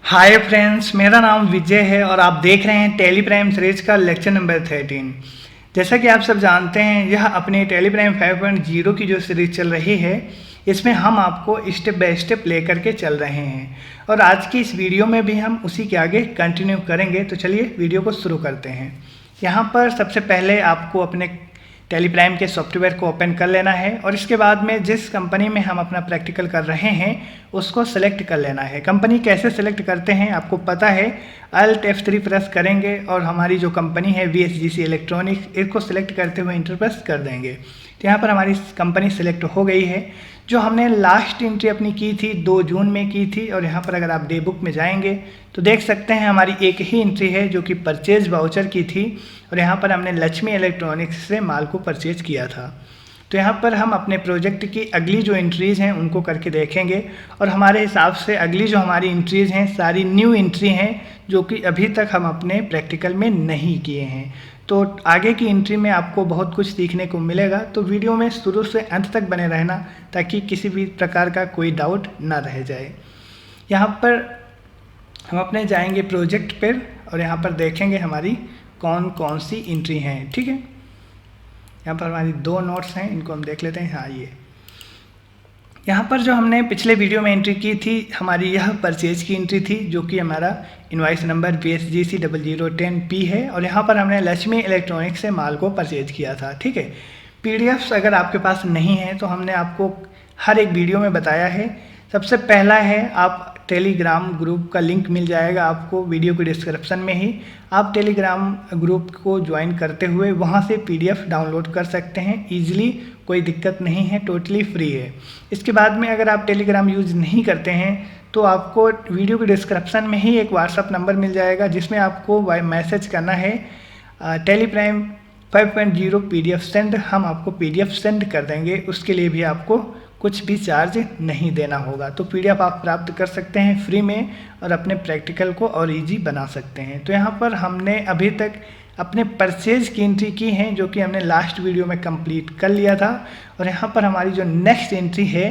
Hi friends, मेरा नाम विजय है और आप देख रहे हैं टैली प्राइम सीरीज का लेक्चर नंबर 13। जैसा कि आप सब जानते हैं, यह अपने टैली प्राइम 5.0 की जो सीरीज चल रही है, इसमें हम आपको स्टेप बाय स्टेप लेकर के चल रहे हैं और आज की इस वीडियो में भी हम उसी के आगे कंटिन्यू करेंगे। तो चलिए वीडियो को शुरू करते हैं। यहाँ पर सबसे पहले आपको अपने टैली प्राइम के सॉफ्टवेयर को ओपन कर लेना है और इसके बाद में जिस कंपनी में हम अपना प्रैक्टिकल कर रहे हैं उसको सेलेक्ट कर लेना है। कंपनी कैसे सेलेक्ट करते हैं आपको पता है, Alt F3 प्रेस करेंगे और हमारी जो कंपनी है VSGC इलेक्ट्रॉनिक्स, इसको सेलेक्ट करते हुए इंटर प्रेस कर देंगे। तो यहाँ पर हमारी कंपनी सेलेक्ट हो गई है। जो हमने लास्ट एंट्री अपनी की थी 2 जून में की थी और यहाँ पर अगर आप डे बुक में जाएंगे तो देख सकते हैं हमारी एक ही एंट्री है जो कि परचेज वाउचर की थी और यहाँ पर हमने लक्ष्मी इलेक्ट्रॉनिक्स से माल को परचेज किया था। तो यहाँ पर हम अपने प्रोजेक्ट की अगली जो एंट्रीज़ हैं उनको करके देखेंगे और हमारे हिसाब से अगली जो हमारी एंट्रीज़ हैं सारी न्यू एंट्री हैं जो कि अभी तक हम अपने प्रैक्टिकल में नहीं किए हैं। तो आगे की एंट्री में आपको बहुत कुछ सीखने को मिलेगा, तो वीडियो में शुरू से अंत तक बने रहना ताकि किसी भी प्रकार का कोई डाउट ना रह जाए। यहाँ पर हम अपने जाएंगे प्रोजेक्ट पर और यहाँ पर देखेंगे हमारी कौन कौन सी एंट्री हैं। ठीक है, यहाँ पर हमारी 2 नोट्स हैं, इनको हम देख लेते हैं। हाँ, ये यहाँ पर जो हमने पिछले वीडियो में एंट्री की थी हमारी यह परचेज की एंट्री थी जो कि हमारा इनवाइस नंबर VSGC 0010P है और यहाँ पर हमने लक्ष्मी इलेक्ट्रॉनिक्स से माल को परचेज किया था। ठीक है, PDFs अगर आपके पास नहीं है तो हमने आपको हर एक वीडियो में बताया है। सबसे पहला है, आप टेलीग्राम ग्रुप का लिंक मिल जाएगा आपको वीडियो के डिस्क्रिप्शन में ही। आप टेलीग्राम ग्रुप को ज्वाइन करते हुए वहाँ से PDF डाउनलोड कर सकते हैं ईजिली, कोई दिक्कत नहीं है, टोटली फ्री है। इसके बाद में अगर आप टेलीग्राम यूज़ नहीं करते हैं तो आपको वीडियो के डिस्क्रिप्शन में ही एक व्हाट्सअप नंबर मिल जाएगा जिसमें आपको मैसेज करना है टैली प्राइम 5.0 PDF सेंड। हम आपको PDF सेंड कर देंगे, उसके लिए भी आपको कुछ भी चार्ज नहीं देना होगा। तो PDF आप प्राप्त कर सकते हैं फ्री में और अपने प्रैक्टिकल को और इजी बना सकते हैं। तो यहाँ पर हमने अभी तक अपने परचेज की एंट्री की हैं जो कि हमने लास्ट वीडियो में कंप्लीट कर लिया था और यहाँ पर हमारी जो नेक्स्ट एंट्री है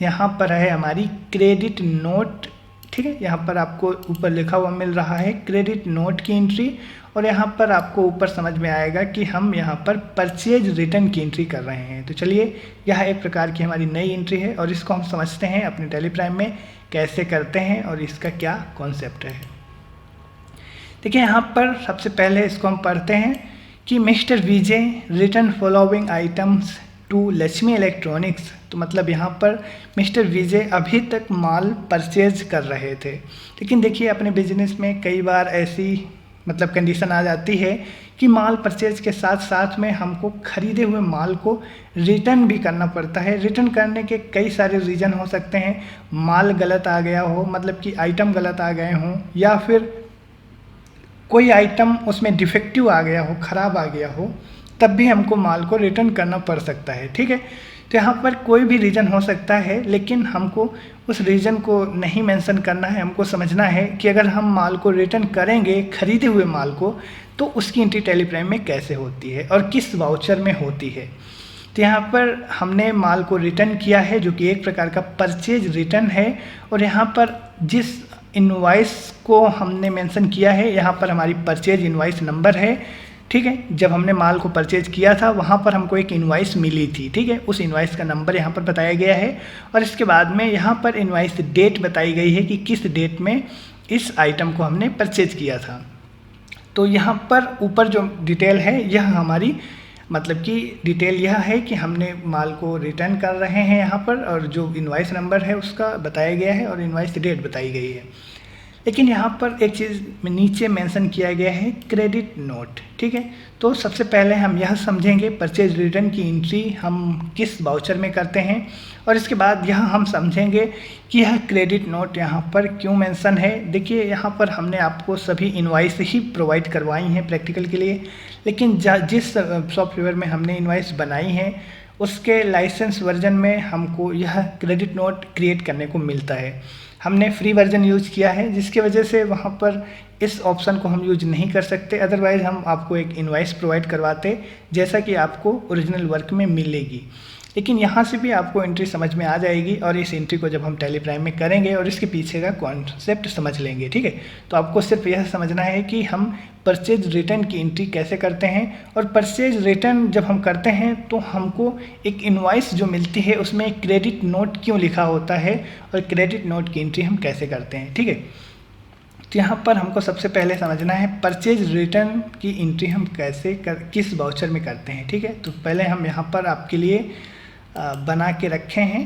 यहाँ पर है हमारी क्रेडिट नोट। ठीक है, यहाँ पर आपको ऊपर लिखा हुआ मिल रहा है क्रेडिट नोट की एंट्री और यहाँ पर आपको ऊपर समझ में आएगा कि हम यहाँ पर परचेज रिटर्न की एंट्री कर रहे हैं। तो चलिए, यह एक प्रकार की हमारी नई एंट्री है और इसको हम समझते हैं अपने टैली प्राइम में कैसे करते हैं और इसका क्या कॉन्सेप्ट है। देखिए, यहाँ पर सबसे पहले इसको हम पढ़ते हैं कि mister Vijay return following items to Lakshmi electronics. तो मतलब यहाँ पर मिस्टर विजय अभी तक माल परचेज कर रहे थे, लेकिन देखिए अपने बिजनेस में कई बार ऐसी मतलब कंडीशन आ जाती है कि माल परचेज के साथ साथ में हमको खरीदे हुए माल को रिटर्न भी करना पड़ता है। रिटर्न करने के कई सारे रीज़न हो सकते हैं, माल गलत आ गया हो, मतलब कि आइटम गलत आ गए हों, या फिर कोई आइटम उसमें डिफेक्टिव आ गया हो, ख़राब आ गया हो, तब भी हमको माल को रिटर्न करना पड़ सकता है। ठीक है, तो यहाँ पर कोई भी रीज़न हो सकता है, लेकिन हमको उस रीज़न को नहीं मेंशन करना है। हमको समझना है कि अगर हम माल को रिटर्न करेंगे खरीदे हुए माल को, तो उसकी एंट्री टैली प्राइम में कैसे होती है और किस वाउचर में होती है। तो यहाँ पर हमने माल को रिटर्न किया है जो कि एक प्रकार का परचेज रिटर्न है और यहाँ पर जिस इनवाइस को हमने मेंशन किया है यहाँ पर हमारी परचेज इनवाइस नंबर है। ठीक है, जब हमने माल को परचेज किया था वहाँ पर हमको एक इनवाइस मिली थी। ठीक है, उस इनवाइस का नंबर यहाँ पर बताया गया है और इसके बाद में यहाँ पर इनवाइस डेट बताई गई है कि किस डेट में इस आइटम को हमने परचेज किया था। तो यहाँ पर ऊपर जो डिटेल है यह हमारी मतलब कि डिटेल यह है कि हमने माल को रिटर्न कर रहे हैं यहाँ पर, और जो इनवाइस नंबर है उसका बताया गया है और इनवाइस डेट बताई गई है। लेकिन यहाँ पर एक चीज़ नीचे मेंशन किया गया है क्रेडिट नोट। ठीक है, तो सबसे पहले हम यह समझेंगे परचेज रिटर्न की एंट्री हम किस वाउचर में करते हैं और इसके बाद यह हम समझेंगे कि यह क्रेडिट नोट यहाँ पर क्यों मेंशन है। देखिए, यहाँ पर हमने आपको सभी इनवाइस ही प्रोवाइड करवाई हैं प्रैक्टिकल के लिए, लेकिन जिस सॉफ्टवेयर में हमने इनवाइस बनाई है उसके लाइसेंस वर्जन में हमको यह क्रेडिट नोट क्रिएट करने को मिलता है। हमने फ्री वर्जन यूज़ किया है जिसकी वजह से वहाँ पर इस ऑप्शन को हम यूज नहीं कर सकते, अदरवाइज़ हम आपको एक इनवाइस प्रोवाइड करवाते जैसा कि आपको ओरिजिनल वर्क में मिलेगी। लेकिन यहाँ से भी आपको एंट्री समझ में आ जाएगी और इस एंट्री को जब हम टैली प्राइम में करेंगे और इसके पीछे का कॉन्सेप्ट समझ लेंगे, ठीक है। तो आपको सिर्फ यह समझना है कि हम परचेज रिटर्न की एंट्री कैसे करते हैं, और परचेज रिटर्न जब हम करते हैं तो हमको एक इनवॉइस जो मिलती है उसमें एक क्रेडिट नोट क्यों लिखा होता है और क्रेडिट नोट की एंट्री हम कैसे करते हैं, ठीक है। तो यहाँ पर हमको सबसे पहले समझना है परचेज रिटर्न की एंट्री हम किस वाउचर में करते हैं, ठीक है। तो पहले हम यहाँ पर आपके लिए बना के रखे हैं,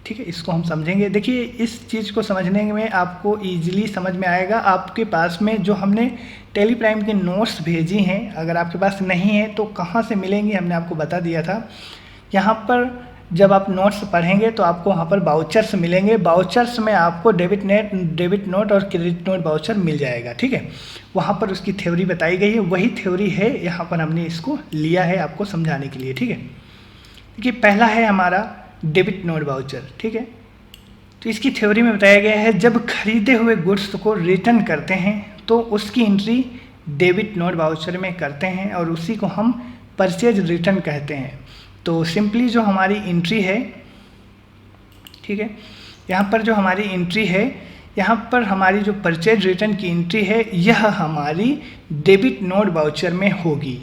ठीक है, इसको हम समझेंगे। देखिए इस चीज़ को समझने में आपको ईजिली समझ में आएगा। आपके पास में जो हमने टैली प्राइम के नोट्स भेजी हैं, अगर आपके पास नहीं है तो कहाँ से मिलेंगी हमने आपको बता दिया था। यहाँ पर जब आप नोट्स पढ़ेंगे तो आपको वहाँ पर वाउचर्स मिलेंगे। वाउचर्स में आपको डेबिट नोट और क्रेडिट नोट वाउचर मिल जाएगा, ठीक है। वहाँ पर उसकी थ्योरी बताई गई है, वही थ्योरी है यहाँ पर हमने इसको लिया है आपको समझाने के लिए, ठीक है। देखिए पहला है हमारा डेबिट नोट वाउचर, ठीक है। तो इसकी थ्योरी में बताया गया है जब खरीदे हुए गुड्स को रिटर्न करते हैं तो उसकी एंट्री डेबिट नोट वाउचर में करते हैं और उसी को हम परचेज रिटर्न कहते हैं। तो सिंपली जो हमारी एंट्री है, ठीक है, यहाँ पर जो हमारी एंट्री है, यहाँ पर हमारी जो परचेज रिटर्न की एंट्री है यह हमारी डेबिट नोट वाउचर में होगी।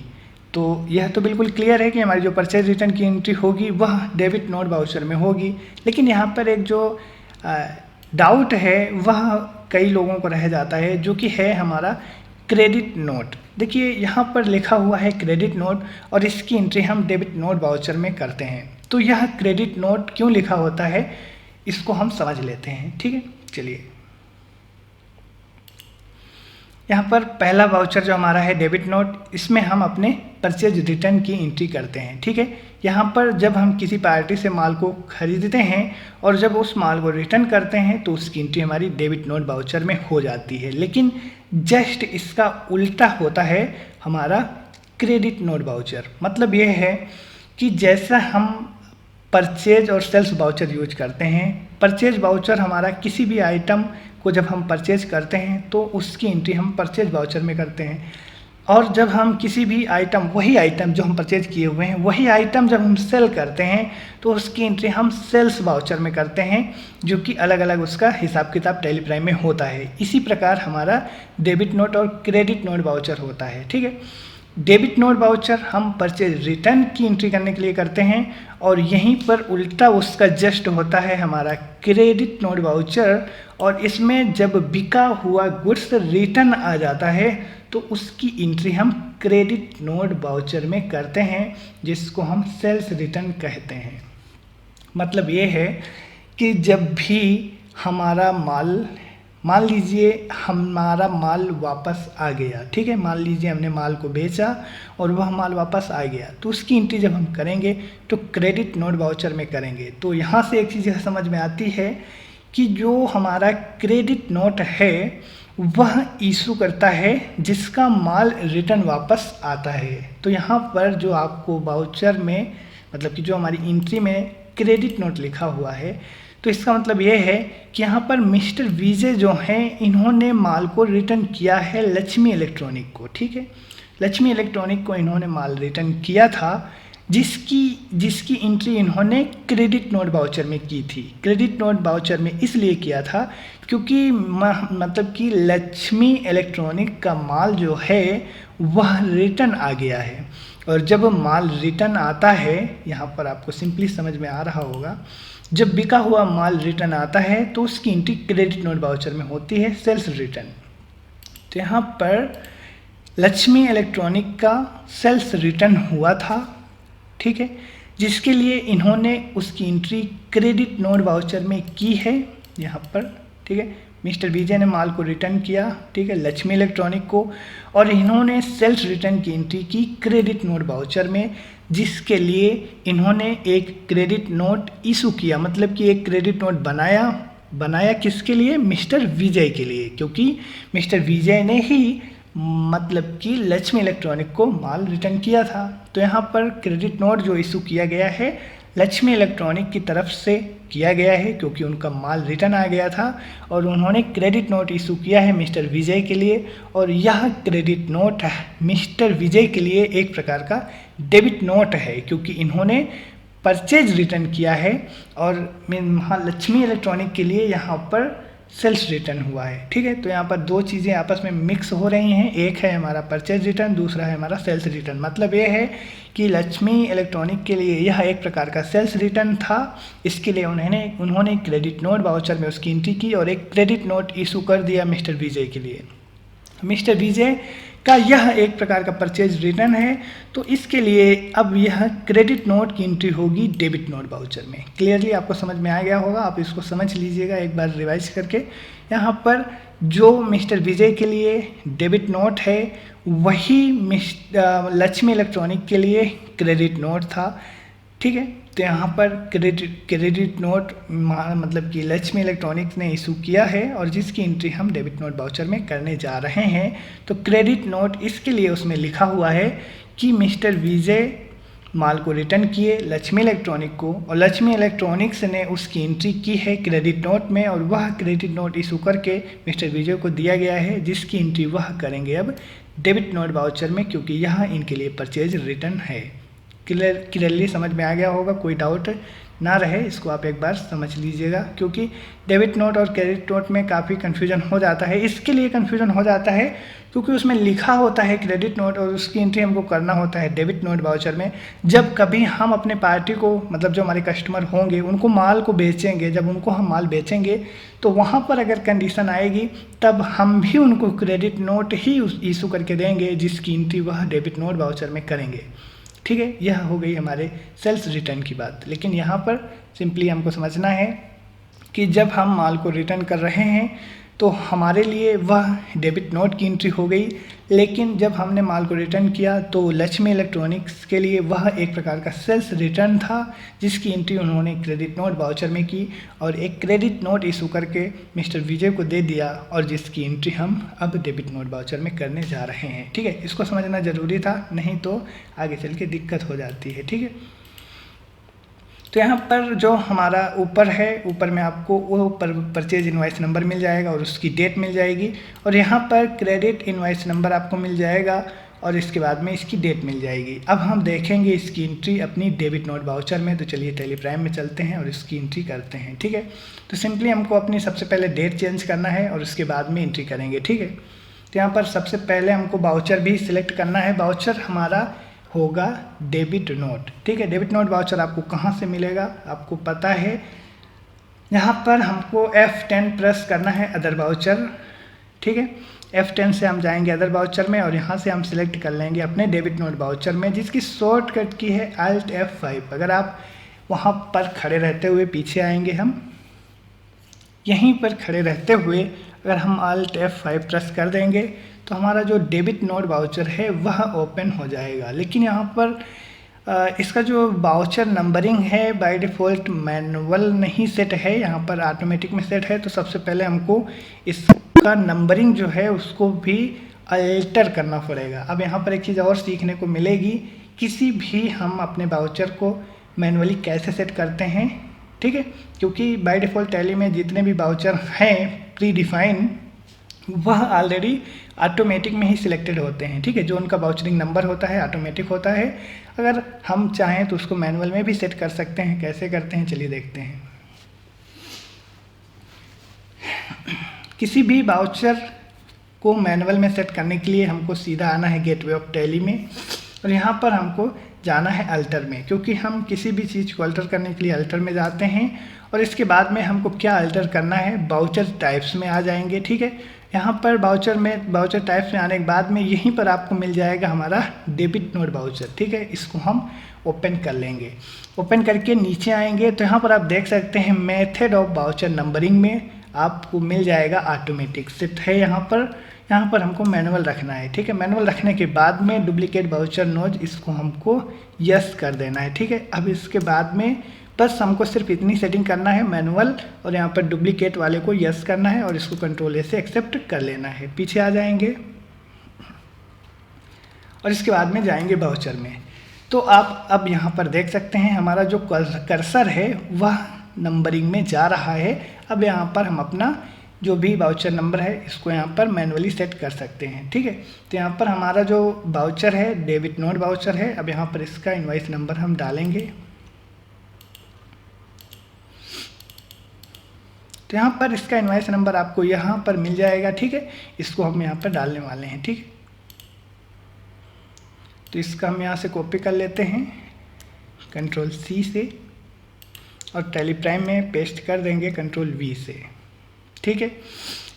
तो यह तो बिल्कुल क्लियर है कि हमारी जो परचेज रिटर्न की एंट्री होगी वह डेबिट नोट वाउचर में होगी। लेकिन यहाँ पर एक जो डाउट है वह कई लोगों को रह जाता है, जो कि है हमारा क्रेडिट नोट। देखिए यहाँ पर लिखा हुआ है क्रेडिट नोट और इसकी एंट्री हम डेबिट नोट वाउचर में करते हैं। तो यह क्रेडिट नोट क्यों लिखा होता है इसको हम समझ लेते हैं, ठीक है। चलिए यहाँ पर पहला वाउचर जो हमारा है डेबिट नोट, इसमें हम अपने परचेज रिटर्न की एंट्री करते हैं, ठीक है। यहाँ पर जब हम किसी पार्टी से माल को खरीदते हैं और जब उस माल को रिटर्न करते हैं तो उसकी एंट्री हमारी डेबिट नोट वाउचर में हो जाती है। लेकिन जस्ट इसका उल्टा होता है हमारा क्रेडिट नोट वाउचर। मतलब ये है कि जैसा हम परचेज और सेल्स वाउचर यूज करते हैं, परचेज वाउचर हमारा किसी भी आइटम को जब हम परचेज करते हैं तो उसकी एंट्री हम परचेज वाउचर में करते हैं, और जब हम किसी भी आइटम, वही आइटम जो हम परचेज किए हुए हैं वही आइटम जब हम सेल करते हैं तो उसकी एंट्री हम सेल्स वाउचर में करते हैं, जो कि अलग अलग उसका हिसाब किताब टैली प्राइम में होता है। इसी प्रकार हमारा डेबिट नोट और क्रेडिट नोट वाउचर होता है, ठीक है। डेबिट नोट वाउचर हम परचेज रिटर्न की एंट्री करने के लिए करते हैं और यहीं पर उल्टा उसका जस्ट होता है हमारा क्रेडिट नोट वाउचर, और इसमें जब बिका हुआ गुड्स रिटर्न आ जाता है तो उसकी एंट्री हम क्रेडिट नोट वाउचर में करते हैं, जिसको हम सेल्स रिटर्न कहते हैं। मतलब ये है कि जब भी हमारा माल, मान लीजिए हमारा माल वापस आ गया, ठीक है, मान लीजिए हमने माल को बेचा और वह माल वापस आ गया, तो उसकी एंट्री जब हम करेंगे तो क्रेडिट नोट वाउचर में करेंगे। तो यहाँ से एक चीज़ समझ में आती है कि जो हमारा क्रेडिट नोट है वह इशू करता है जिसका माल रिटर्न वापस आता है। तो यहाँ पर जो आपको वाउचर में, मतलब कि जो हमारी एंट्री में क्रेडिट नोट लिखा हुआ है, तो इसका मतलब ये है कि यहाँ पर मिस्टर विजय जो हैं इन्होंने माल को रिटर्न किया है लक्ष्मी इलेक्ट्रॉनिक को, ठीक है। लक्ष्मी इलेक्ट्रॉनिक को इन्होंने माल रिटर्न किया था, जिसकी एंट्री इन्होंने क्रेडिट नोट वाउचर में की थी। क्रेडिट नोट वाउचर में इसलिए किया था क्योंकि मतलब कि लक्ष्मी इलेक्ट्रॉनिक का माल जो है वह रिटर्न आ गया है, और जब माल रिटर्न आता है, यहाँ पर आपको सिंपली समझ में आ रहा होगा, जब बिका हुआ माल रिटर्न आता है तो उसकी एंट्री क्रेडिट नोट वाउचर में होती है, सेल्स रिटर्न। तो यहाँ पर लक्ष्मी इलेक्ट्रॉनिक का सेल्स रिटर्न हुआ था, ठीक है, जिसके लिए इन्होंने उसकी एंट्री क्रेडिट नोट वाउचर में की है यहाँ पर, ठीक है। मिस्टर विजय ने माल को रिटर्न किया, ठीक है, लक्ष्मी इलेक्ट्रॉनिक को, और इन्होंने सेल्स रिटर्न की एंट्री की क्रेडिट नोट वाउचर में, जिसके लिए इन्होंने एक क्रेडिट नोट इशू किया, मतलब कि एक क्रेडिट नोट बनाया किसके लिए? मिस्टर विजय के लिए, क्योंकि मिस्टर विजय ने ही मतलब कि लक्ष्मी इलेक्ट्रॉनिक को माल रिटर्न किया था। तो यहाँ पर क्रेडिट नोट जो इशू किया गया है लक्ष्मी इलेक्ट्रॉनिक की तरफ से किया गया है, क्योंकि उनका माल रिटर्न आ गया था और उन्होंने क्रेडिट नोट इशू किया है मिस्टर विजय के लिए, और यह क्रेडिट नोट मिस्टर विजय के लिए एक प्रकार का डेबिट नोट है, क्योंकि इन्होंने परचेज रिटर्न किया है और महालक्ष्मी इलेक्ट्रॉनिक के लिए यहाँ पर सेल्स रिटर्न हुआ है। ठीक है, तो यहाँ पर दो चीज़ें आपस में मिक्स हो रही हैं, एक है हमारा परचेज रिटर्न, दूसरा है हमारा सेल्स रिटर्न। मतलब ये है कि लक्ष्मी इलेक्ट्रॉनिक के लिए यह एक प्रकार का सेल्स रिटर्न था, इसके लिए उन्होंने क्रेडिट नोट वाउचर में उसकी एंट्री की और एक क्रेडिट नोट इशू कर दिया मिस्टर विजय के लिए। मिस्टर विजय का यह एक प्रकार का परचेज रिटर्न है, तो इसके लिए अब यह क्रेडिट नोट की एंट्री होगी डेबिट नोट वाउचर में। क्लियरली आपको समझ में आ गया होगा, आप इसको समझ लीजिएगा एक बार रिवाइज करके। यहाँ पर जो मिस्टर विजय के लिए डेबिट नोट है वही लक्ष्मी इलेक्ट्रॉनिक के लिए क्रेडिट नोट था। ठीक है, तो यहाँ पर क्रेडिट नोट मतलब कि लक्ष्मी इलेक्ट्रॉनिक्स ने इशू किया है और जिसकी एंट्री हम डेबिट नोट वाउचर में करने जा रहे हैं। तो क्रेडिट नोट इसके लिए उसमें लिखा हुआ है कि मिस्टर विजय माल को रिटर्न किए लक्ष्मी इलेक्ट्रॉनिक को और लक्ष्मी इलेक्ट्रॉनिक्स ने उसकी एंट्री की है क्रेडिट नोट में और वह क्रेडिट नोट इशू करके मिस्टर विजय को दिया गया है, जिसकी एंट्री वह करेंगे अब डेबिट नोट वाउचर में, क्योंकि यह इनके लिए परचेज रिटर्न है। क्लियरली समझ में आ गया होगा, कोई डाउट ना रहे, इसको आप एक बार समझ लीजिएगा, क्योंकि डेबिट नोट और क्रेडिट नोट में काफ़ी कन्फ्यूजन हो जाता है। इसके लिए कन्फ्यूजन हो जाता है क्योंकि उसमें लिखा होता है क्रेडिट नोट और उसकी एंट्री हमको करना होता है डेबिट नोट वाउचर में। जब कभी हम अपने पार्टी को, मतलब जो हमारे कस्टमर होंगे उनको माल को बेचेंगे, जब उनको हम माल बेचेंगे तो वहाँ पर अगर कंडीशन आएगी तब हम भी उनको क्रेडिट नोट ही इशू करके देंगे, जिसकी एंट्री वह डेबिट नोट वाउचर में करेंगे। ठीक है, यह हो गई हमारे सेल्स रिटर्न की बात। लेकिन यहाँ पर सिंपली हमको समझना है कि जब हम माल को रिटर्न कर रहे हैं तो हमारे लिए वह डेबिट नोट की एंट्री हो गई, लेकिन जब हमने माल को रिटर्न किया तो लक्ष्मी इलेक्ट्रॉनिक्स के लिए वह एक प्रकार का सेल्स रिटर्न था, जिसकी एंट्री उन्होंने क्रेडिट नोट वाउचर में की और एक क्रेडिट नोट इशू करके मिस्टर विजय को दे दिया और जिसकी एंट्री हम अब डेबिट नोट वाउचर में करने जा रहे हैं। ठीक है, इसको समझना ज़रूरी था, नहीं तो आगे चल के दिक्कत हो जाती है। ठीक है, तो यहाँ पर जो हमारा ऊपर है, ऊपर में आपको वो परचेज इनवॉइस नंबर मिल जाएगा और उसकी डेट मिल जाएगी और यहाँ पर क्रेडिट इनवॉइस नंबर आपको मिल जाएगा और इसके बाद में इसकी डेट मिल जाएगी। अब हम देखेंगे इसकी एंट्री अपनी डेबिट नोट वाउचर में, तो चलिए टेलीप्राइम में चलते हैं और इसकी एंट्री करते हैं। ठीक है, तो सिंपली हमको अपनी सबसे पहले डेट चेंज करना है और उसके बाद में एंट्री करेंगे। ठीक है, तो यहाँ पर सबसे पहले हमको वाउचर भी सिलेक्ट करना है। वाउचर हमारा होगा डेबिट नोट। ठीक है, डेबिट नोट वाउचर आपको कहाँ से मिलेगा आपको पता है, यहाँ पर हमको F10 प्रेस करना है अदर वाउचर। ठीक है, F10 से हम जाएंगे अदर वाउचर में और यहाँ से हम सिलेक्ट कर लेंगे अपने डेबिट नोट वाउचर में, जिसकी शॉर्टकट की है Alt F5। अगर आप वहाँ पर खड़े रहते हुए पीछे आएंगे, हम यहीं पर खड़े रहते हुए अगर हम Alt F5 प्रेस कर देंगे तो हमारा जो डेबिट नोट वाउचर है वह ओपन हो जाएगा। लेकिन यहाँ पर इसका जो वाउचर नंबरिंग है बाय डिफ़ॉल्ट मैनुअल नहीं सेट है, यहाँ पर ऑटोमेटिक में सेट है। तो सबसे पहले हमको इसका नंबरिंग जो है उसको भी अल्टर करना पड़ेगा। अब यहाँ पर एक चीज़ और सीखने को मिलेगी, किसी भी हम अपने वाउचर को मैनुअली कैसे सेट करते हैं। ठीक है, क्योंकि बाय डिफ़ॉल्ट टैली में जितने भी वाउचर हैं प्री डिफाइन वह ऑलरेडी ऑटोमेटिक में ही सिलेक्टेड होते हैं। ठीक है, जो उनका वाउचरिंग नंबर होता है ऑटोमेटिक होता है। अगर हम चाहें तो उसको मैनुअल में भी सेट कर सकते हैं। कैसे करते हैं चलिए देखते हैं। किसी भी वाउचर को मैनुअल में सेट करने के लिए हमको सीधा आना है गेटवे ऑफ टैली में और यहाँ पर हमको जाना है अल्टर में, क्योंकि हम किसी भी चीज़ को अल्टर करने के लिए अल्टर में जाते हैं और इसके बाद में हमको क्या अल्टर करना है, वाउचर टाइप्स में आ जाएंगे। ठीक है, यहाँ पर वाउचर टाइप्स में आने के बाद में यहीं पर आपको मिल जाएगा हमारा डेबिट नोट वाउचर। ठीक है, इसको हम ओपन कर लेंगे। ओपन करके नीचे आएंगे तो यहाँ पर आप देख सकते हैं मेथड ऑफ वाउचर नंबरिंग में आपको मिल जाएगा ऑटोमेटिक सेट है। यहाँ पर हमको मैनुअल रखना है। ठीक है, मैनुअल रखने के बाद में डुप्लीकेट वाउचर नोज इसको हमको यस कर देना है। ठीक है, अब इसके बाद में बस हमको सिर्फ इतनी सेटिंग करना है मैनुअल और यहाँ पर डुप्लीकेट वाले को यस करना है और इसको कंट्रोल ए से एक्सेप्ट कर लेना है। पीछे आ जाएंगे और इसके बाद में जाएंगे वाउचर में। तो आप अब यहाँ पर देख सकते हैं हमारा जो कर्सर है वह नंबरिंग में जा रहा है। अब यहाँ पर हम अपना जो भी वाउचर नंबर है इसको यहाँ पर मैनुअली सेट कर सकते हैं। ठीक है, तो यहाँ पर हमारा जो वाउचर है डेबिट नोट वाउचर है। अब यहाँ पर इसका इनवॉइस नंबर हम डालेंगे तो यहाँ पर इसका इनवॉइस नंबर आपको यहाँ पर मिल जाएगा, ठीक है। इसको हम यहाँ पर डालने वाले हैं, ठीक है। तो इसका हम यहाँ से कॉपी कर लेते हैं Ctrl+C से और टैली प्राइम में पेस्ट कर देंगे Ctrl+V से, ठीक है।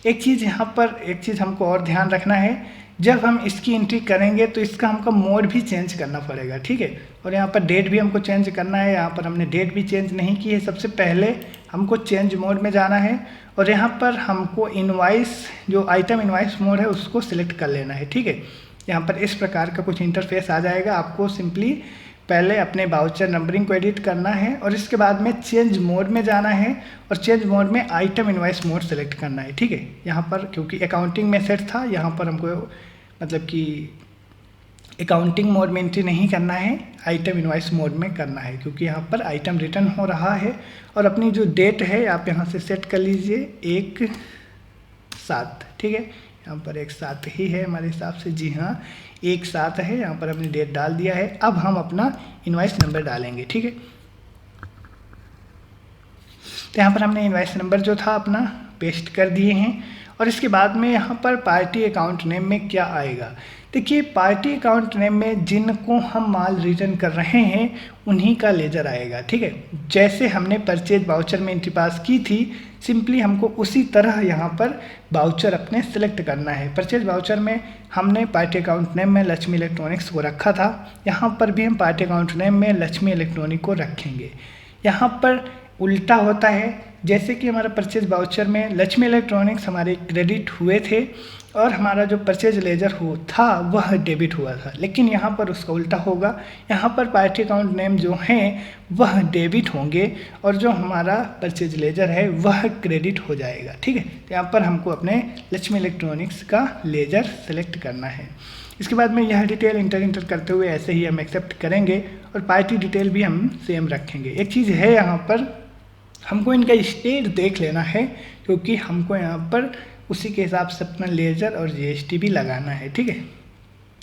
एक चीज़ हमको और ध्यान रखना है, जब हम इसकी एंट्री करेंगे तो इसका हमको मोड भी चेंज करना पड़ेगा, ठीक है। और यहाँ पर डेट भी हमको चेंज करना है। यहाँ पर हमने डेट भी चेंज नहीं की है। सबसे पहले हमको चेंज मोड में जाना है और यहाँ पर हमको इनवॉइस, जो आइटम इनवॉइस मोड है उसको सिलेक्ट कर लेना है, ठीक है। यहाँ पर इस प्रकार का कुछ इंटरफेस आ जाएगा। आपको सिंपली पहले अपने वाउचर नंबरिंग को एडिट करना है और इसके बाद में चेंज मोड में जाना है और चेंज मोड में आइटम इनवॉइस मोड सेलेक्ट करना है, ठीक है। यहाँ पर क्योंकि अकाउंटिंग में सेट था, यहाँ पर हमको मतलब कि अकाउंटिंग मोड में एंट्री नहीं करना है, आइटम इनवॉइस मोड में करना है, क्योंकि यहाँ पर आइटम रिटर्न हो रहा है। और अपनी जो डेट है आप यहाँ से सेट कर लीजिए 1/7, ठीक है। यहाँ पर 1/7 ही है हमारे हिसाब से, जी हाँ 1/7 है। यहाँ पर हमने डेट डाल दिया है। अब हम अपना इनवॉइस नंबर डालेंगे, ठीक है। तो यहाँ पर हमने इनवॉइस नंबर जो था अपना पेस्ट कर दिए हैं और इसके बाद में यहाँ पर पार्टी अकाउंट नेम में क्या आएगा। देखिए पार्टी अकाउंट नेम में जिनको हम माल रिटर्न कर रहे हैं उन्हीं का लेजर आएगा, ठीक है। जैसे हमने परचेज वाउचर में एंट्री पास की थी, सिंपली हमको उसी तरह यहाँ पर वाउचर अपने सेलेक्ट करना है। परचेज वाउचर में हमने पार्टी अकाउंट नेम में लक्ष्मी इलेक्ट्रॉनिक्स को रखा था, यहाँ पर भी हम पार्टी अकाउंट नेम में लक्ष्मी इलेक्ट्रॉनिक को रखेंगे। यहाँ पर उल्टा होता है, जैसे कि हमारा परचेज वाउचर में लक्ष्मी इलेक्ट्रॉनिक्स हमारे क्रेडिट हुए थे और हमारा जो परचेज लेजर था वह डेबिट हुआ था, लेकिन यहाँ पर उसका उल्टा होगा। यहाँ पर पार्टी अकाउंट नेम जो हैं वह डेबिट होंगे और जो हमारा परचेज लेजर है वह क्रेडिट हो जाएगा, ठीक है। तो यहाँ पर हमको अपने लक्ष्मी इलेक्ट्रॉनिक्स का लेजर सेलेक्ट करना है। इसके बाद में यह डिटेल इंटर करते हुए ऐसे ही हम एक्सेप्ट करेंगे और पार्टी डिटेल भी हम सेम रखेंगे। एक चीज़ है, यहाँ पर हमको इनका स्टेट देख लेना है, क्योंकि हमको यहाँ पर उसी के हिसाब से अपना लेजर और जीएसटी भी लगाना है, ठीक है।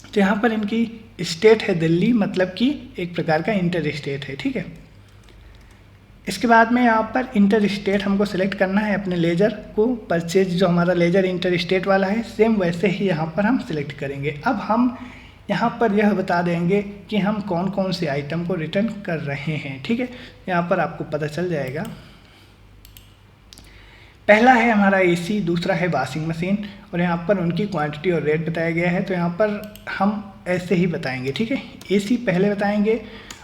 तो यहाँ पर इनकी स्टेट है दिल्ली, मतलब कि एक प्रकार का इंटर स्टेट है, ठीक है। इसके बाद में यहाँ पर इंटर स्टेट हमको सिलेक्ट करना है अपने लेजर को। परचेज जो हमारा लेजर इंटर स्टेट वाला है सेम वैसे ही यहाँ पर हम सिलेक्ट करेंगे। अब हम यहाँ पर यह बता देंगे कि हम कौन कौन से आइटम को रिटर्न कर रहे हैं, ठीक है। यहाँ पर आपको पता चल जाएगा। पहला है हमारा एसी, दूसरा है वॉशिंग मशीन और यहाँ पर उनकी क्वांटिटी और रेट बताया गया है। तो यहाँ पर हम ऐसे ही बताएंगे, ठीक है। एसी पहले बताएंगे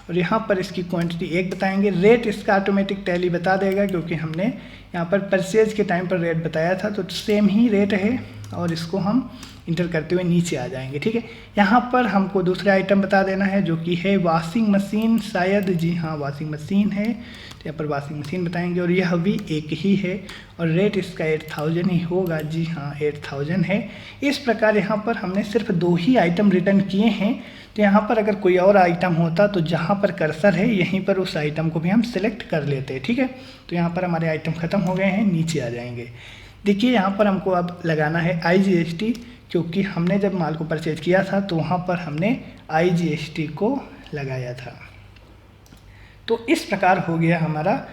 और यहाँ पर इसकी क्वांटिटी 1 बताएंगे। रेट इसका ऑटोमेटिक टैली बता देगा, क्योंकि हमने यहाँ पर परचेज के टाइम पर रेट बताया था, तो सेम ही रेट है और इसको हम इंटर करते हुए नीचे आ जाएंगे, ठीक है। यहाँ पर हमको दूसरा आइटम बता देना है जो कि है वॉशिंग मशीन, शायद, जी हाँ वॉशिंग मशीन है। तो यहाँ पर वॉशिंग मशीन बताएंगे और यह भी एक ही है और रेट इसका 8000 ही होगा, जी हाँ 8000 है। इस प्रकार यहाँ पर हमने सिर्फ 2 ही आइटम रिटर्न किए हैं। तो यहाँ पर अगर कोई और आइटम होता तो जहाँ पर कर्सर है यहीं पर उस आइटम को भी हम सिलेक्ट कर लेते हैं, ठीक है। तो यहाँ पर हमारे आइटम ख़त्म हो गए हैं, नीचे आ जाएंगे। देखिए यहाँ पर हमको अब लगाना है IGST, क्योंकि हमने जब माल को परचेज किया था तो वहाँ पर हमने IGST को लगाया था। तो इस प्रकार हो गया हमारा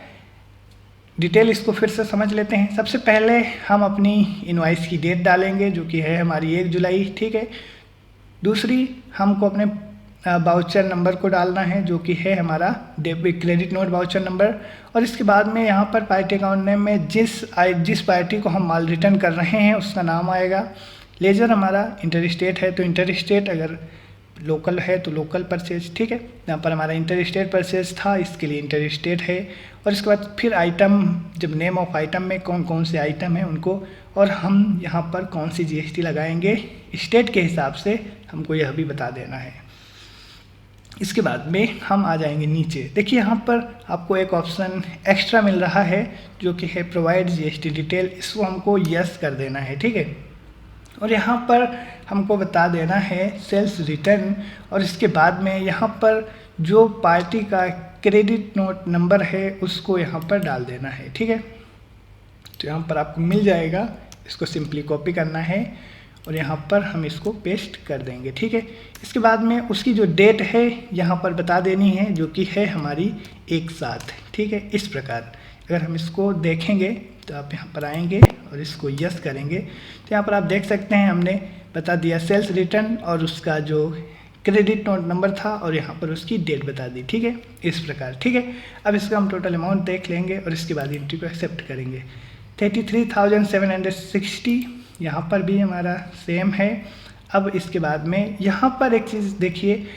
डिटेल। इसको फिर से समझ लेते हैं। सबसे पहले हम अपनी इनवॉइस की डेट डालेंगे जो कि है हमारी 1 जुलाई, ठीक है। दूसरी हमको अपने वाउचर नंबर को डालना है जो कि है हमारा debit credit note voucher number. और इसके बाद में यहाँ पर पार्टी अकाउंट नेम में जिस पार्टी को हम माल रिटर्न कर रहे हैं उसका नाम आएगा। लेजर हमारा इंटर स्टेट है तो इंटर स्टेट, अगर लोकल है तो लोकल परचेज, ठीक है। यहाँ पर हमारा इंटर स्टेट परचेज था, इसके लिए इंटर स्टेट है। और इसके बाद फिर आइटम, जब नेम ऑफ आइटम में कौन कौन से आइटम हैं उनको, और हम यहाँ पर कौन सी GST लगाएंगे स्टेट के हिसाब से हमको यह भी बता देना है। इसके बाद में हम आ जाएंगे नीचे। देखिए यहाँ पर आपको एक ऑप्शन एक्स्ट्रा मिल रहा है जो कि है प्रोवाइड GST डिटेल, इसको हमको यस कर देना है, ठीक है। और यहाँ पर हमको बता देना है सेल्स रिटर्न और इसके बाद में यहाँ पर जो पार्टी का क्रेडिट नोट नंबर है उसको यहाँ पर डाल देना है, ठीक है। तो यहाँ पर आपको मिल जाएगा, इसको सिंपली कॉपी करना है और यहाँ पर हम इसको पेस्ट कर देंगे, ठीक है। इसके बाद में उसकी जो डेट है यहाँ पर बता देनी है जो कि है हमारी 1/7, ठीक है। इस प्रकार अगर हम इसको देखेंगे तो आप यहाँ पर आएंगे और इसको यस करेंगे तो यहाँ पर आप देख सकते हैं हमने बता दिया सेल्स रिटर्न और उसका जो क्रेडिट नोट नंबर था और यहाँ पर उसकी डेट बता दी। ठीक है, इस प्रकार। ठीक है, अब इसका हम टोटल अमाउंट देख लेंगे और इसके बाद एंट्री को एक्सेप्ट करेंगे। 33,760 यहाँ पर भी हमारा सेम है। अब इसके बाद में यहाँ पर एक चीज़ देखिए,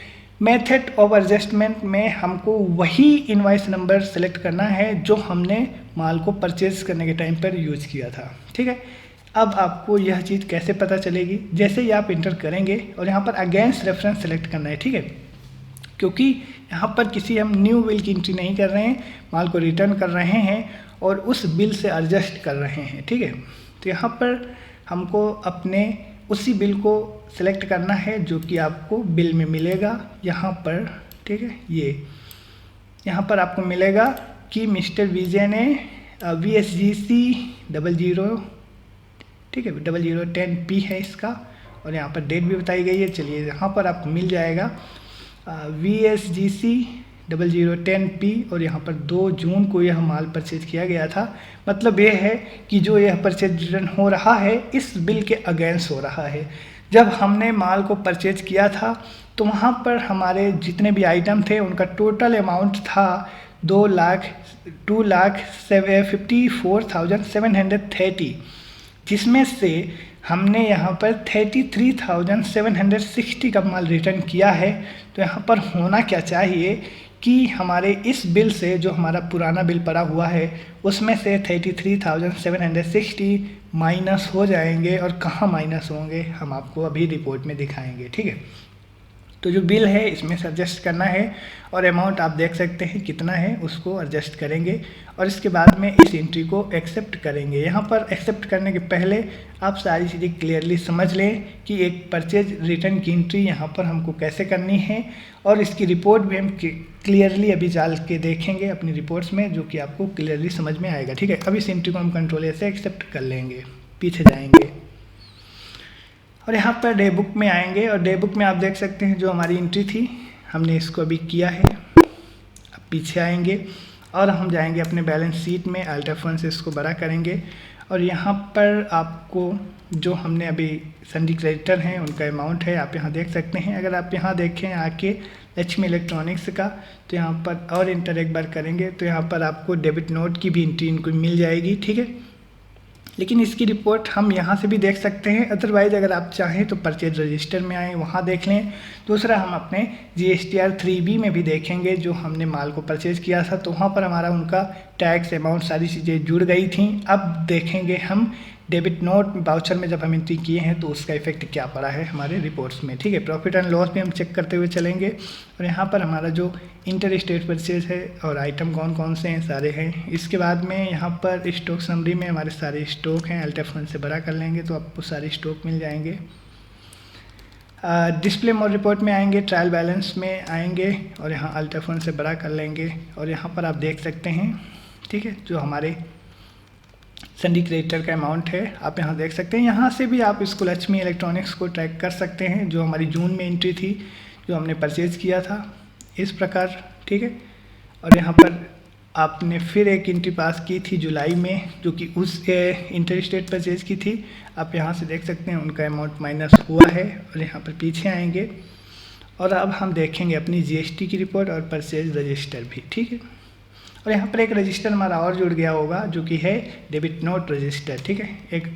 मेथड ऑफ एडजस्टमेंट में हमको वही इनवॉइस नंबर सेलेक्ट करना है जो हमने माल को परचेज करने के टाइम पर यूज किया था। ठीक है, अब आपको यह चीज़ कैसे पता चलेगी, जैसे ही आप इंटर करेंगे और यहाँ पर अगेंस्ट रेफरेंस सेलेक्ट करना है। ठीक है, क्योंकि यहाँ पर किसी हम न्यू बिल की एंट्री नहीं कर रहे हैं, माल को रिटर्न कर रहे हैं और उस बिल से एडजस्ट कर रहे हैं। ठीक है, तो यहाँ पर हमको अपने उसी बिल को सिलेक्ट करना है जो कि आपको बिल में मिलेगा यहाँ पर। ठीक है, ये यहाँ पर आपको मिलेगा कि मिस्टर विजय ने VSGC 00, ठीक है, 0010P है इसका और यहाँ पर डेट भी बताई गई है। चलिए यहाँ पर आपको मिल जाएगा VSGC 0010P और यहाँ पर 2 जून को यह माल परचेज किया गया था। मतलब ये है कि जो यह परचेज रिटर्न हो रहा है इस बिल के अगेंस्ट हो रहा है। जब हमने माल को परचेज किया था तो वहाँ पर हमारे जितने भी आइटम थे उनका टोटल अमाउंट था 2,54,730, जिसमें से हमने यहाँ पर 33,760 का माल रिटर्न किया है। तो यहाँ पर होना क्या चाहिए कि हमारे इस बिल से जो हमारा पुराना बिल पड़ा हुआ है उसमें से 33,760 माइनस हो जाएंगे और कहाँ माइनस होंगे हम आपको अभी रिपोर्ट में दिखाएंगे। ठीक है, तो जो बिल है इसमें से एडजस्ट करना है और अमाउंट आप देख सकते हैं कितना है उसको एडजस्ट करेंगे और इसके बाद में इस एंट्री को एक्सेप्ट करेंगे। यहाँ पर एक्सेप्ट करने के पहले आप सारी चीज़ें क्लियरली समझ लें कि एक परचेज रिटर्न की एंट्री यहाँ पर हमको कैसे करनी है और इसकी रिपोर्ट भी हम क्लियरली अभी डाल के देखेंगे अपनी रिपोर्ट्स में, जो कि आपको क्लियरली समझ में आएगा। ठीक है, अब इस एंट्री को हम कंट्रोल ए से एक्सेप्ट कर लेंगे, पीछे जाएंगे और यहाँ पर डे बुक में आएंगे और डे बुक में आप देख सकते हैं जो हमारी एंट्री थी हमने इसको अभी किया है। अब पीछे आएंगे और हम जाएंगे अपने बैलेंस शीट में, अल्टर फंड से इसको बड़ा करेंगे और यहाँ पर आपको जो हमने अभी सन्डी क्रेडिटर हैं उनका अमाउंट है आप यहाँ देख सकते हैं। अगर आप यहाँ देखें आके लक्ष्मी इलेक्ट्रॉनिक्स का तो यहाँ पर और इंटर एक बार करेंगे तो यहाँ पर आपको डेबिट नोट की भी एंट्री इनको मिल जाएगी। ठीक है, लेकिन इसकी रिपोर्ट हम यहाँ से भी देख सकते हैं, अदरवाइज़ अगर आप चाहें तो परचेज रजिस्टर में आएँ वहाँ देख लें। दूसरा हम अपने GSTR 3B में भी देखेंगे, जो हमने माल को परचेज किया था तो वहाँ पर हमारा उनका टैक्स अमाउंट सारी चीज़ें जुड़ गई थी। अब देखेंगे हम डेबिट नोट वाउचर में जब हम एंट्री किए हैं तो उसका इफेक्ट क्या पड़ा है हमारे रिपोर्ट्स में। ठीक है, प्रॉफिट एंड लॉस भी हम चेक करते हुए चलेंगे और यहाँ पर हमारा जो इंटर स्टेट परचेज है और आइटम कौन कौन से हैं सारे हैं। इसके बाद में यहाँ पर स्टॉक समरी में हमारे सारे स्टॉक हैं, अल्टर फंड से बड़ा कर लेंगे तो आपको सारे स्टॉक मिल जाएंगे। डिस्प्ले मोड रिपोर्ट में आएंगे, ट्रायल बैलेंस में आएंगे और यहाँ अल्टर फंड से बड़ा कर लेंगे और यहाँ पर आप देख सकते हैं। ठीक है, जो हमारे सन्डी क्रेडिटर का अमाउंट है आप यहाँ देख सकते हैं। यहाँ से भी आप इसको लक्ष्मी इलेक्ट्रॉनिक्स को ट्रैक कर सकते हैं, जो हमारी जून में एंट्री थी जो हमने परचेज़ किया था इस प्रकार। ठीक है, और यहाँ पर आपने फिर एक एंट्री पास की थी जुलाई में जो कि उस इंटर स्टेट परचेज़ की थी। आप यहाँ से देख सकते हैं उनका अमाउंट माइनस हुआ है और यहाँ पर पीछे आएंगे और अब हम देखेंगे अपनी GST की रिपोर्ट और परचेज रजिस्टर भी। ठीक है, और यहाँ पर एक रजिस्टर हमारा और जुड़ गया होगा जो कि है डेबिट नोट रजिस्टर। ठीक है, एक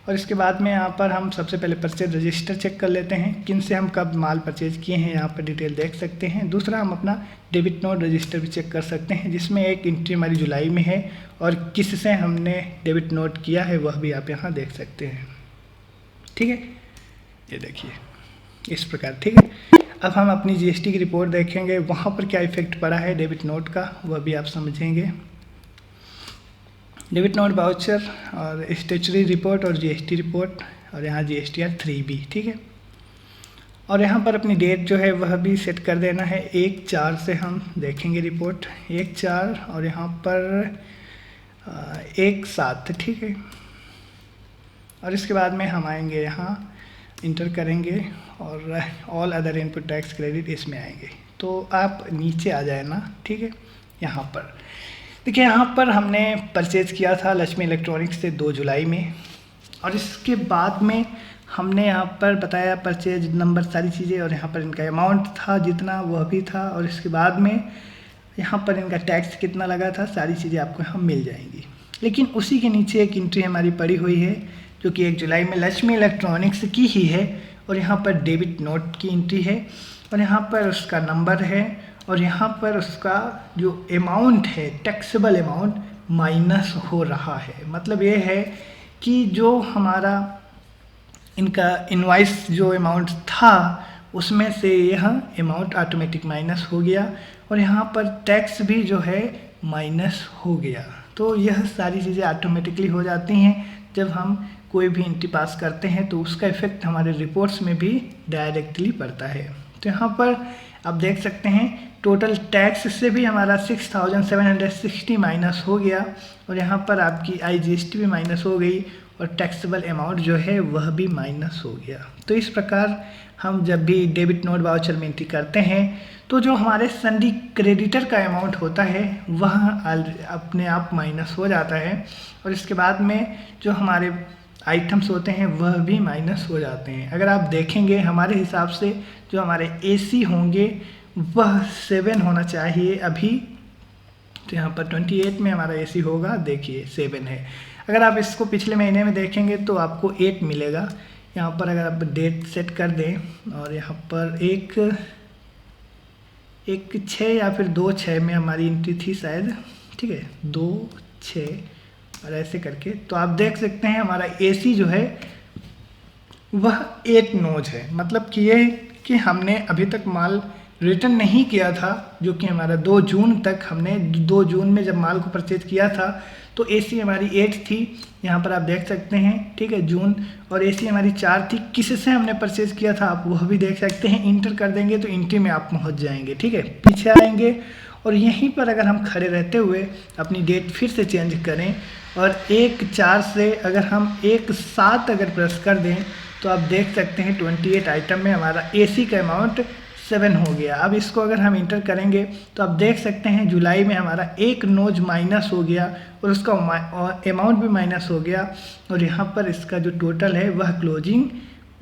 और इसके बाद में यहाँ पर हम सबसे पहले परचेज रजिस्टर चेक कर लेते हैं, किन से हम कब माल परचेज किए हैं यहाँ पर डिटेल देख सकते हैं। दूसरा हम अपना डेबिट नोट रजिस्टर भी चेक कर सकते हैं जिसमें एक एंट्री हमारी जुलाई में है और किससे हमने डेबिट नोट किया है वह भी आप यहाँ देख सकते हैं। ठीक है, ये देखिए इस प्रकार। ठीक है, अब हम अपनी GST की रिपोर्ट देखेंगे, वहाँ पर क्या इफेक्ट पड़ा है डेबिट नोट का वह भी आप समझेंगे। डेबिट नोट वाउचर और स्टेचुरी रिपोर्ट और GST रिपोर्ट और यहाँ GSTR 3B। ठीक है, और यहाँ पर अपनी डेट जो है वह भी सेट कर देना है। 1/4 से हम देखेंगे रिपोर्ट, 1/4 और यहाँ पर 1/7। ठीक है, और इसके बाद में हम आएंगे यहाँ इंटर करेंगे और all other input tax credit इसमें आएंगे तो आप नीचे आ जाए ना। ठीक है, यहाँ पर देखिए यहाँ पर हमने परचेज़ किया था लक्ष्मी इलेक्ट्रॉनिक्स से 2 जुलाई में, और इसके बाद में हमने यहाँ पर बताया परचेज नंबर सारी चीज़ें, और यहाँ पर इनका अमाउंट था जितना वह भी था, और इसके बाद में यहाँ पर इनका टैक्स कितना लगा था, सारी चीज़ें आपको यहाँ मिल जाएंगी। लेकिन उसी के नीचे एक एंट्री हमारी पड़ी हुई है जो कि 1 जुलाई में लक्ष्मी इलेक्ट्रॉनिक्स की ही है, और यहाँ पर डेबिट नोट की एंट्री है, और यहाँ पर उसका नंबर है, और यहाँ पर उसका जो अमाउंट है टैक्सेबल अमाउंट माइनस हो रहा है। मतलब ये है कि जो हमारा इनका इनवाइस जो अमाउंट था उसमें से यह अमाउंट ऑटोमेटिक माइनस हो गया, और यहाँ पर टैक्स भी जो है माइनस हो गया। तो यह सारी चीज़ें ऑटोमेटिकली हो जाती हैं जब हम कोई भी एंट्री पास करते हैं, तो उसका इफेक्ट हमारे रिपोर्ट्स में भी डायरेक्टली पड़ता है। तो यहाँ पर आप देख सकते हैं टोटल टैक्स से भी हमारा 6760 माइनस हो गया, और यहाँ पर आपकी IGST भी माइनस हो गई, और टैक्सेबल अमाउंट जो है वह भी माइनस हो गया। तो इस प्रकार हम जब भी डेबिट नोट वाउचर में एंट्री करते हैं तो जो हमारे सन्डी क्रेडिटर का अमाउंट होता है वह अपने आप माइनस हो जाता है, और इसके बाद में जो हमारे आइटम्स होते हैं वह भी माइनस हो जाते हैं। अगर आप देखेंगे हमारे हिसाब से जो हमारे AC होंगे वह 7 होना चाहिए अभी, तो यहाँ पर 28 में हमारा AC होगा, देखिए 7 है। अगर आप इसको पिछले महीने में देखेंगे तो आपको 8 मिलेगा। यहाँ पर अगर आप डेट सेट कर दें और यहाँ पर एक 6 या फिर 2/6 में हमारी एंट्री थी शायद, ठीक है, 2/6 और ऐसे करके, तो आप देख सकते हैं हमारा AC जो है वह 8 नोज है। मतलब कि ये कि हमने अभी तक माल रिटर्न नहीं किया था, जो कि हमारा 2 जून तक, हमने 2 जून में जब माल को परचेज किया था तो AC हमारी 8 थी, यहाँ पर आप देख सकते हैं, ठीक है, जून, और AC हमारी 4 थी। किससे हमने परचेज किया था आप वह भी देख सकते हैं। इंटर कर देंगे तो एंट्री में आप पहुँच जाएंगे, ठीक है। पीछे आएंगे और यहीं पर अगर हम खड़े रहते हुए अपनी डेट फिर से चेंज करें और 1/4 से अगर हम 1/7 अगर प्रेस कर दें तो आप देख सकते हैं 28 आइटम में हमारा AC का अमाउंट 7 हो गया। अब इसको अगर हम इंटर करेंगे तो आप देख सकते हैं जुलाई में हमारा 1 नोज माइनस हो गया और उसका अमाउंट भी माइनस हो गया, और यहाँ पर इसका जो टोटल है वह क्लोजिंग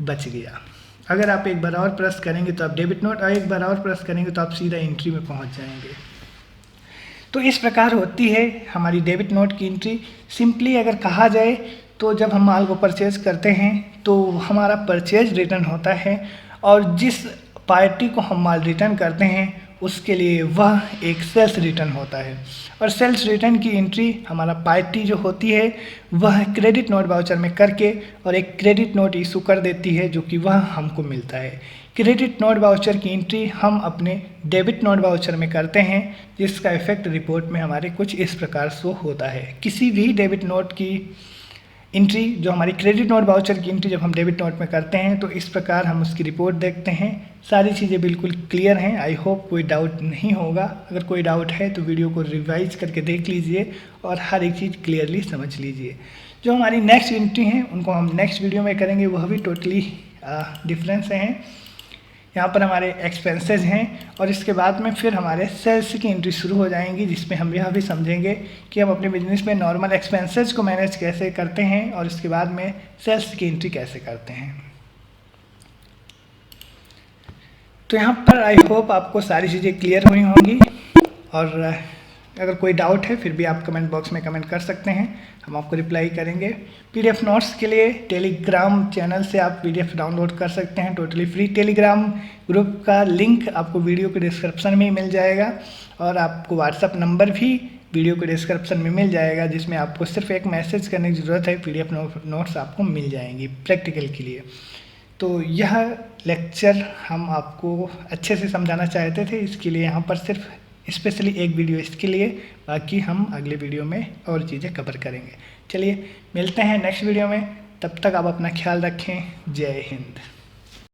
बच गया। अगर आप एक बार और प्रेस करेंगे तो आप डेबिट नोट, और एक बार और प्रेस करेंगे तो आप सीधा एंट्री में पहुँच जाएंगे। तो इस प्रकार होती है हमारी डेबिट नोट की एंट्री। सिंपली अगर कहा जाए तो जब हम माल को परचेज करते हैं तो हमारा परचेज रिटर्न होता है, और जिस पार्टी को हम माल रिटर्न करते हैं उसके लिए वह एक सेल्स रिटर्न होता है, और सेल्स रिटर्न की एंट्री हमारा पार्टी जो होती है वह क्रेडिट नोट वाउचर में करके और एक क्रेडिट नोट इशू कर देती है, जो कि वह हमको मिलता है। क्रेडिट नोट वाउचर की एंट्री हम अपने डेबिट नोट वाउचर में करते हैं, जिसका इफेक्ट रिपोर्ट में हमारे कुछ इस प्रकार शो होता है। किसी भी डेबिट नोट की एंट्री, जो हमारी क्रेडिट नोट वाउचर की एंट्री जब हम डेबिट नोट में करते हैं तो इस प्रकार हम उसकी रिपोर्ट देखते हैं। सारी चीज़ें बिल्कुल क्लियर हैं, आई होप कोई डाउट नहीं होगा। अगर कोई डाउट है तो वीडियो को रिवाइज करके देख लीजिए और हर एक चीज़ क्लियरली समझ लीजिए। जो हमारी नेक्स्ट एंट्री हैं उनको हम नेक्स्ट वीडियो में करेंगे, वह भी टोटली डिफरेंस हैं। यहाँ पर हमारे एक्सपेंसेस हैं और इसके बाद में फिर हमारे सेल्स की एंट्री शुरू हो जाएंगी, जिसमें हम यह भी समझेंगे कि हम अपने बिजनेस में नॉर्मल एक्सपेंसेस को मैनेज कैसे करते हैं और इसके बाद में सेल्स की एंट्री कैसे करते हैं। तो यहाँ पर आई होप आपको सारी चीज़ें क्लियर हुई होंगी, और अगर कोई डाउट है फिर भी आप कमेंट बॉक्स में कमेंट कर सकते हैं, हम आपको रिप्लाई करेंगे। PDF नोट्स के लिए टेलीग्राम चैनल से आप PDF डाउनलोड कर सकते हैं, टोटली फ्री। टेलीग्राम ग्रुप का लिंक आपको वीडियो के डिस्क्रिप्शन में ही मिल जाएगा, और आपको व्हाट्सअप नंबर भी वीडियो के डिस्क्रिप्शन में मिल जाएगा, जिसमें आपको सिर्फ एक मैसेज करने की ज़रूरत है, PDF नोट्स आपको मिल जाएंगी प्रैक्टिकल के लिए। तो यह लेक्चर हम आपको अच्छे से समझाना चाहते थे, इसके लिए यहाँ पर सिर्फ स्पेशली एक वीडियो इसके लिए, बाकी हम अगले वीडियो में और चीज़ें कवर करेंगे। चलिए मिलते हैं नेक्स्ट वीडियो में, तब तक आप अपना ख्याल रखें। जय हिंद।